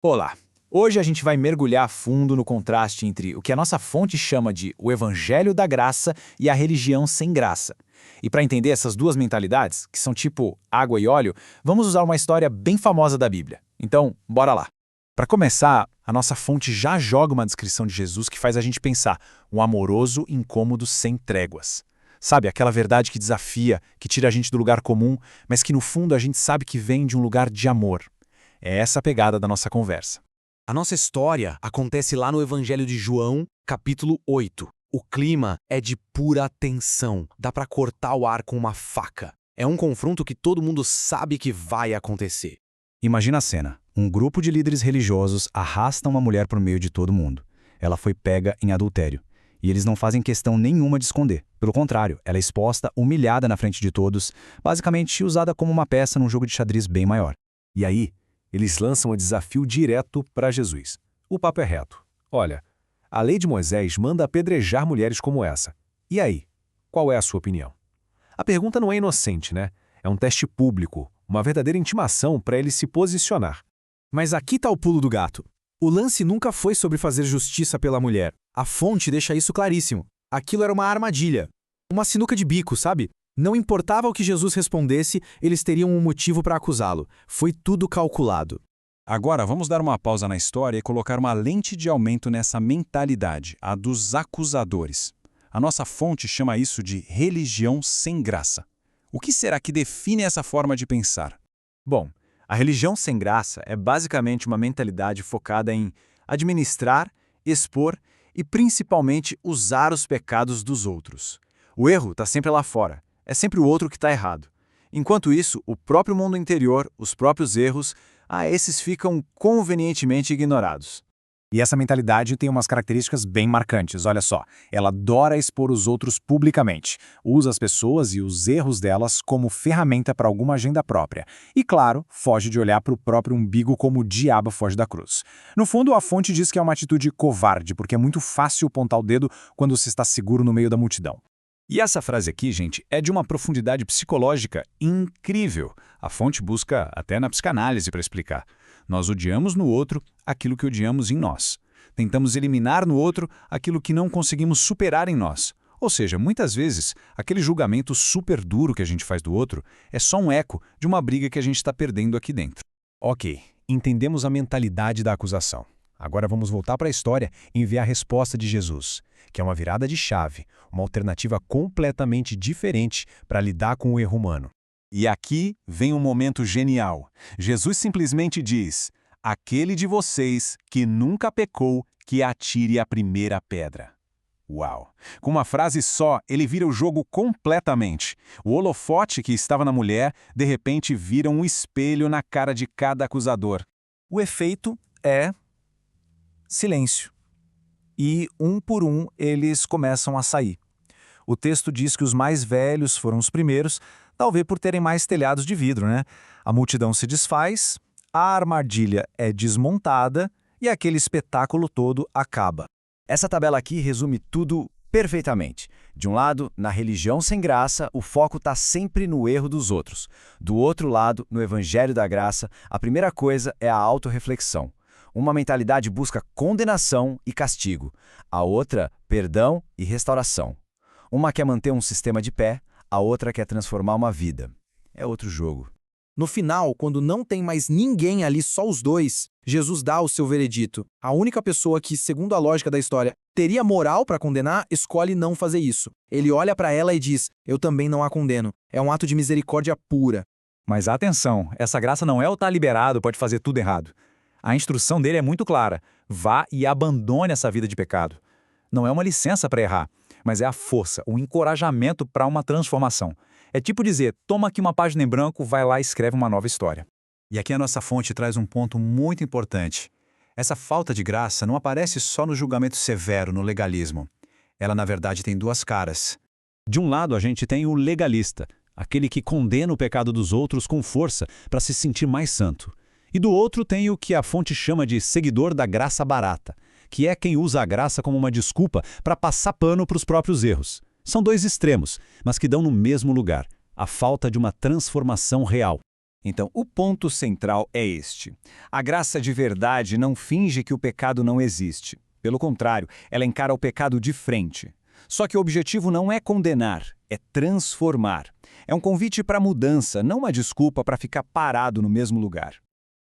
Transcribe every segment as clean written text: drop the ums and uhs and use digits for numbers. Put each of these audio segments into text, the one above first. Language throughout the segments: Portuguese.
Olá! Hoje a gente vai mergulhar a fundo no contraste entre o que a nossa fonte chama de o Evangelho da Graça e a religião sem graça. E para entender essas duas mentalidades, que são tipo água e óleo, vamos usar uma história bem famosa da Bíblia. Então, bora lá! Para começar, a nossa fonte já joga uma descrição de Jesus que faz a gente pensar um amoroso incômodo sem tréguas. Sabe, aquela verdade que desafia, que tira a gente do lugar comum, mas que no fundo a gente sabe que vem de um lugar de amor. É essa a pegada da nossa conversa. A nossa história acontece lá no Evangelho de João, capítulo 8. O clima é de pura tensão, dá pra cortar o ar com uma faca. É um confronto que todo mundo sabe que vai acontecer. Imagina a cena. Um grupo de líderes religiosos arrasta uma mulher por meio de todo mundo. Ela foi pega em adultério. E eles não fazem questão nenhuma de esconder. Pelo contrário, ela é exposta, humilhada na frente de todos, basicamente usada como uma peça num jogo de xadrez bem maior. E aí, eles lançam um desafio direto para Jesus. O papo é reto. Olha, a lei de Moisés manda apedrejar mulheres como essa. E aí, qual é a sua opinião? A pergunta não é inocente, né? É um teste público, uma verdadeira intimação para ele se posicionar. Mas aqui tá o pulo do gato. O lance nunca foi sobre fazer justiça pela mulher. A fonte deixa isso claríssimo. Aquilo era uma armadilha. Uma sinuca de bico, sabe? Não importava o que Jesus respondesse, eles teriam um motivo para acusá-lo. Foi tudo calculado. Agora, vamos dar uma pausa na história e colocar uma lente de aumento nessa mentalidade, a dos acusadores. A nossa fonte chama isso de religião sem graça. O que será que define essa forma de pensar? Bom, a religião sem graça é basicamente uma mentalidade focada em administrar, expor e principalmente usar os pecados dos outros. O erro está sempre lá fora. É sempre o outro que está errado. Enquanto isso, o próprio mundo interior, os próprios erros, esses ficam convenientemente ignorados. E essa mentalidade tem umas características bem marcantes, olha só. Ela adora expor os outros publicamente, usa as pessoas e os erros delas como ferramenta para alguma agenda própria. E, claro, foge de olhar para o próprio umbigo como o diabo foge da cruz. No fundo, a fonte diz que é uma atitude covarde, porque é muito fácil apontar o dedo quando se está seguro no meio da multidão. E essa frase aqui, gente, é de uma profundidade psicológica incrível. A fonte busca até na psicanálise para explicar. Nós odiamos no outro aquilo que odiamos em nós. Tentamos eliminar no outro aquilo que não conseguimos superar em nós. Ou seja, muitas vezes, aquele julgamento super duro que a gente faz do outro é só um eco de uma briga que a gente está perdendo aqui dentro. Ok, entendemos a mentalidade da acusação. Agora vamos voltar para a história e ver a resposta de Jesus, que é uma virada de chave, uma alternativa completamente diferente para lidar com o erro humano. E aqui vem um momento genial. Jesus simplesmente diz: aquele de vocês que nunca pecou, que atire a primeira pedra. Uau! Com uma frase só, ele vira o jogo completamente. O holofote que estava na mulher, de repente vira um espelho na cara de cada acusador. O efeito é silêncio. E, um por um, eles começam a sair. O texto diz que os mais velhos foram os primeiros, talvez por terem mais telhados de vidro, né? A multidão se desfaz, a armadilha é desmontada e aquele espetáculo todo acaba. Essa tabela aqui resume tudo perfeitamente. De um lado, na religião sem graça, o foco está sempre no erro dos outros. Do outro lado, no Evangelho da Graça, a primeira coisa é a autorreflexão. Uma mentalidade busca condenação e castigo, a outra, perdão e restauração. Uma quer manter um sistema de pé, a outra quer transformar uma vida. É outro jogo. No final, quando não tem mais ninguém ali, só os dois, Jesus dá o seu veredito. A única pessoa que, segundo a lógica da história, teria moral para condenar, escolhe não fazer isso. Ele olha para ela e diz: eu também não a condeno. É um ato de misericórdia pura. Mas atenção, essa graça não é o tá liberado, pode fazer tudo errado. A instrução dele é muito clara. Vá e abandone essa vida de pecado. Não é uma licença para errar, mas é a força, o encorajamento para uma transformação. É tipo dizer, toma aqui uma página em branco, vai lá e escreve uma nova história. E aqui a nossa fonte traz um ponto muito importante. Essa falta de graça não aparece só no julgamento severo, no legalismo. Ela, na verdade, tem duas caras. De um lado, a gente tem o legalista, aquele que condena o pecado dos outros com força para se sentir mais santo. E do outro tem o que a fonte chama de seguidor da graça barata, que é quem usa a graça como uma desculpa para passar pano para os próprios erros. São dois extremos, mas que dão no mesmo lugar, a falta de uma transformação real. Então, o ponto central é este. A graça de verdade não finge que o pecado não existe. Pelo contrário, ela encara o pecado de frente. Só que o objetivo não é condenar, é transformar. É um convite para mudança, não uma desculpa para ficar parado no mesmo lugar.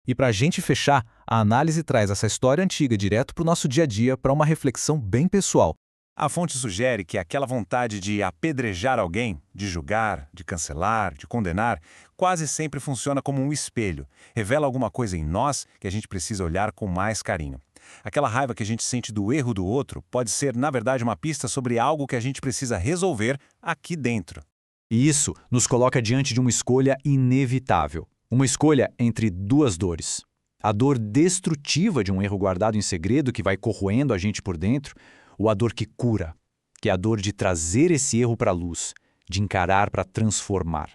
E para a gente fechar, a análise traz essa história antiga direto para o nosso dia a dia, para uma reflexão bem pessoal. A fonte sugere que aquela vontade de apedrejar alguém, de julgar, de cancelar, de condenar, quase sempre funciona como um espelho. Revela alguma coisa em nós que a gente precisa olhar com mais carinho. Aquela raiva que a gente sente do erro do outro pode ser, na verdade, uma pista sobre algo que a gente precisa resolver aqui dentro. E isso nos coloca diante de uma escolha inevitável. Uma escolha entre duas dores. A dor destrutiva de um erro guardado em segredo que vai corroendo a gente por dentro, ou a dor que cura, que é a dor de trazer esse erro para a luz, de encarar para transformar.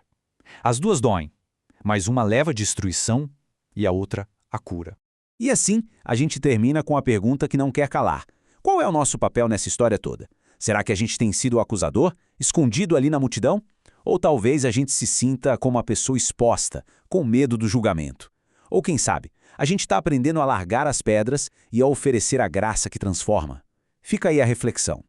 As duas doem, mas uma leva à destruição e a outra à cura. E assim, a gente termina com a pergunta que não quer calar. Qual é o nosso papel nessa história toda? Será que a gente tem sido o acusador, escondido ali na multidão? Ou talvez a gente se sinta como uma pessoa exposta, com medo do julgamento? Ou quem sabe, a gente está aprendendo a largar as pedras e a oferecer a graça que transforma? Fica aí a reflexão.